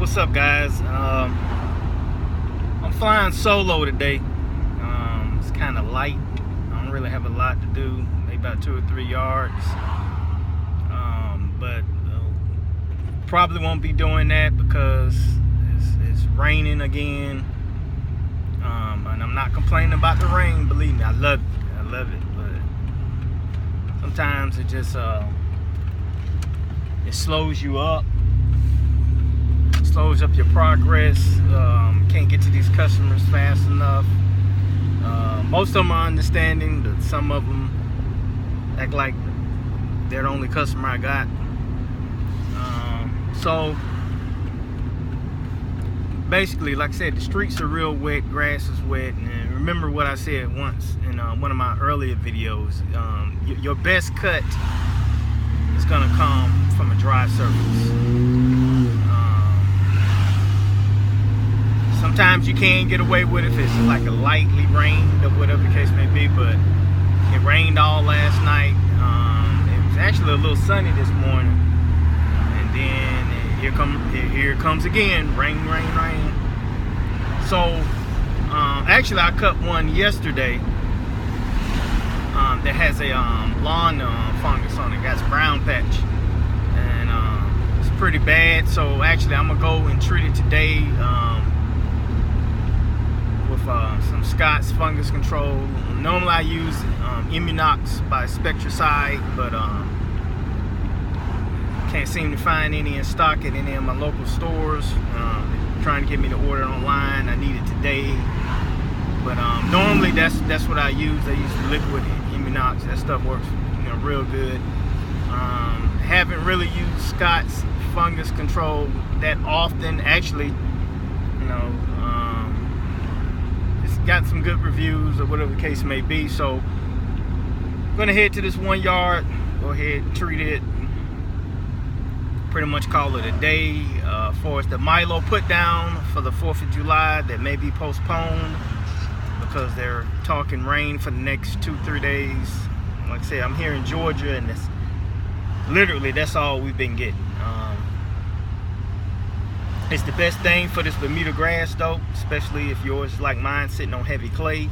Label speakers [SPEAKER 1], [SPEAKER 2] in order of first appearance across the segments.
[SPEAKER 1] what's up, guys? I'm flying solo today. It's kind of light. I don't really have a lot to do, maybe about 2 or 3 yards. But probably won't be doing that because it's raining again. And I'm not complaining about the rain. Believe me, I love it. But sometimes it just it slows you up. Slows up your progress. Can't get to these customers fast enough. Most of them are understanding, but some of them act like they're the only customer I got. So basically, like I said, the streets are real wet, grass is wet, and remember what I said once in one of my earlier videos. Your best cut is gonna come from a dry surface. Sometimes you can get away with it if it's like a lightly rained or whatever the case may be, but it rained all last night. It was actually a little sunny this morning, and then here it comes again, rain. So actually I cut one yesterday that has a lawn fungus on it. Got some brown patch, and it's pretty bad. So actually I'm gonna go and treat it today with some Scott's fungus control. Normally I use Immunox by Spectracide, but can't seem to find any in stock at any of my local stores. Trying to get me to order online. I need it today, but normally that's what I use. I use liquid Immunox. That stuff works, real good. Haven't really used Scott's fungus control that often. Actually, it's got some good reviews or whatever the case may be. So I'm gonna head to this 1 yard. Go ahead and treat it. Pretty much call it a day. For the Milo put down for the 4th of July that may be postponed because they're talking rain for the next 2-3 days. Like I said, I'm here in Georgia, and it's literally that's all we've been getting. It's the best thing for this Bermuda grass though, especially if yours is like mine, sitting on heavy clay.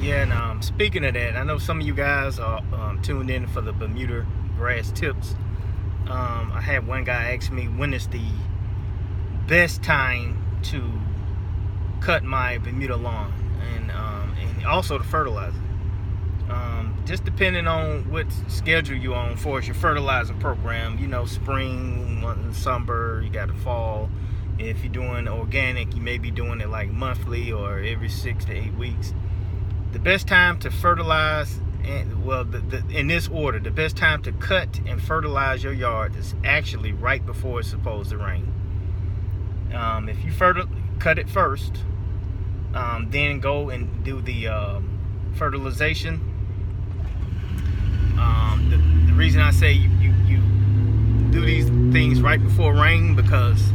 [SPEAKER 1] Yeah, and speaking of that, I know some of you guys are tuned in for the Bermuda grass tips. I had one guy ask me when is the best time to cut my Bermuda lawn, and also to fertilize it. Just depending on what schedule you're on for your fertilizer program. Spring, summer, you got the fall. If you're doing organic, you may be doing it like monthly or every 6 to 8 weeks. The best time to fertilize, in this order, the best time to cut and fertilize your yard is actually right before it's supposed to rain. If you cut it first, then go and do the fertilization. The reason I say you do these things right before rain, because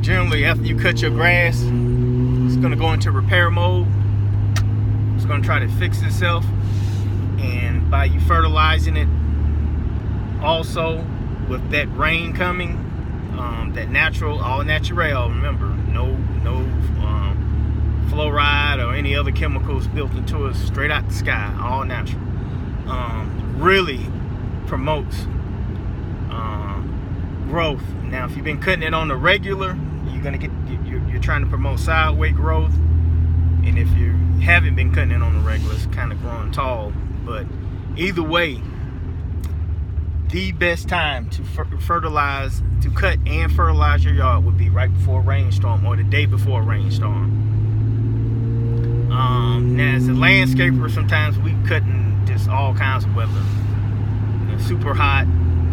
[SPEAKER 1] generally after you cut your grass, it's going to go into repair mode. It's going to try to fix itself, and by you fertilizing it also with that rain coming, that natural, all natural, remember, no fluoride or any other chemicals built into it, straight out the sky, all natural. Really promotes growth. Now if you've been cutting it on the regular, you're trying to promote sideway growth, and if you haven't been cutting it on the regular, it's kind of growing tall. But either way, the best time to fertilize, to cut and fertilize your yard would be right before a rainstorm or the day before a rainstorm. Now as a landscaper, sometimes we cutting just all kinds of weather, super hot,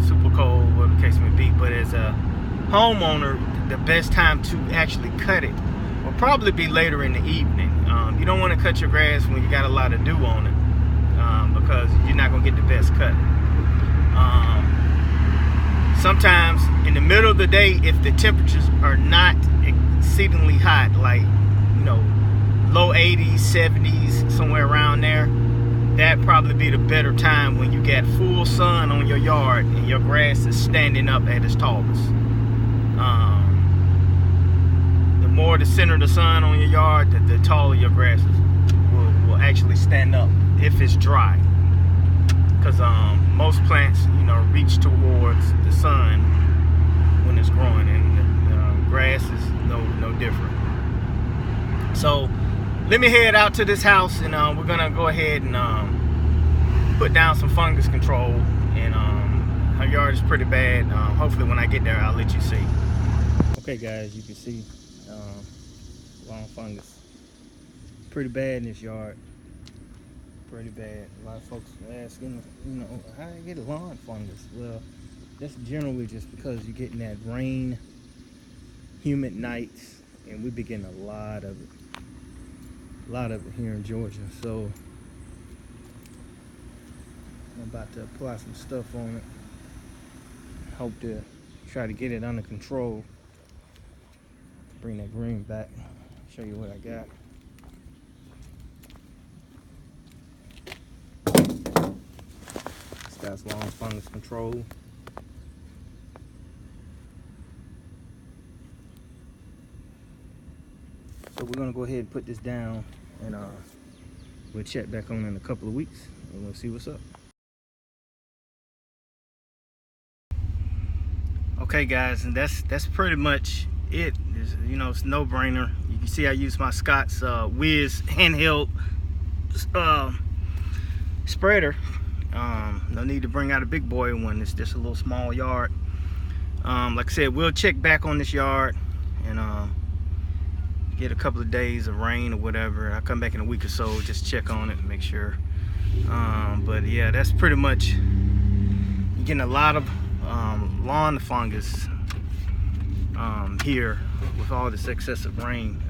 [SPEAKER 1] super cold, whatever the case may be. But as a homeowner, the best time to actually cut it will probably be later in the evening. You don't want to cut your grass when you got a lot of dew on it, because you're not going to get the best cut. Sometimes in the middle of the day, if the temperatures are not exceedingly hot, like low 80s, 70s, somewhere around there, that probably be the better time when you get full sun on your yard and your grass is standing up at its tallest. The more the center of the sun on your yard, the taller your grasses will actually stand up if it's dry. Because most plants, you know, reach towards the sun when it's growing, and the grass is no different. So let me head out to this house, and we're gonna go ahead and put down some fungus control. And her yard is pretty bad. Hopefully when I get there, I'll let you see. Okay guys, you can see lawn fungus. Pretty bad in this yard. Pretty bad. A lot of folks are asking, you know, how do you get lawn fungus? Well, that's generally just because you're getting that rain, humid nights, and we've been getting a lot of it. A lot of it here in Georgia. So I'm about to apply some stuff on it. Hope to try to get it under control. Bring that green back. Show you what I got. This guy's lawn fungus control. So we're gonna go ahead and put this down, and we'll check back on in a couple of weeks, and we'll see what's up. Okay guys, and that's pretty much it. You know, it's no brainer. You can see I use my Scott's Wiz handheld spreader. No need to bring out a big boy one. It's just a little small yard. Like I said, we'll check back on this yard and get a couple of days of rain or whatever. I'll come back in a week or so, just check on it and make sure. But yeah, that's pretty much, you're getting a lot of lawn fungus here with all this excessive rain.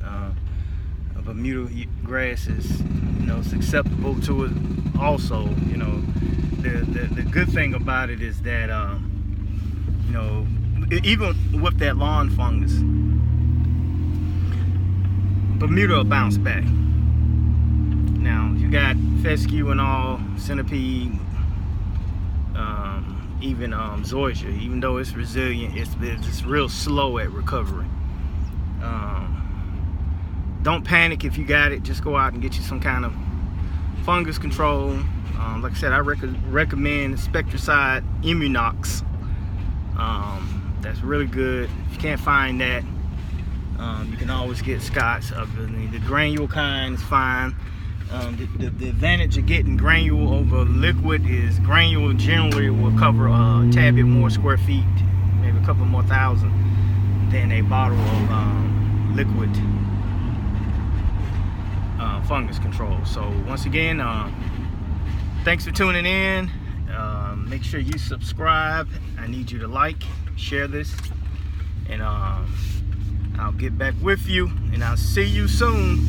[SPEAKER 1] Bermuda grass is, you know, it's acceptable to it also. You know, the good thing about it is that you know, even with that lawn fungus, Bermuda will bounce back. Now you got fescue and all, centipede, even zoysia. Even though it's resilient, it's real slow at recovery. Don't panic if you got it. Just go out and get you some kind of fungus control. Like I said, I recommend Spectracide Immunox. That's really good. If you can't find that, you can always get Scott's. The granule kind is fine. The advantage of getting granule over liquid is granule generally will cover a tad bit more square feet, maybe a couple more thousand, than a bottle of liquid fungus control. So once again, thanks for tuning in. Make sure you subscribe. I need you to like, share this, and I'll get back with you, and I'll see you soon.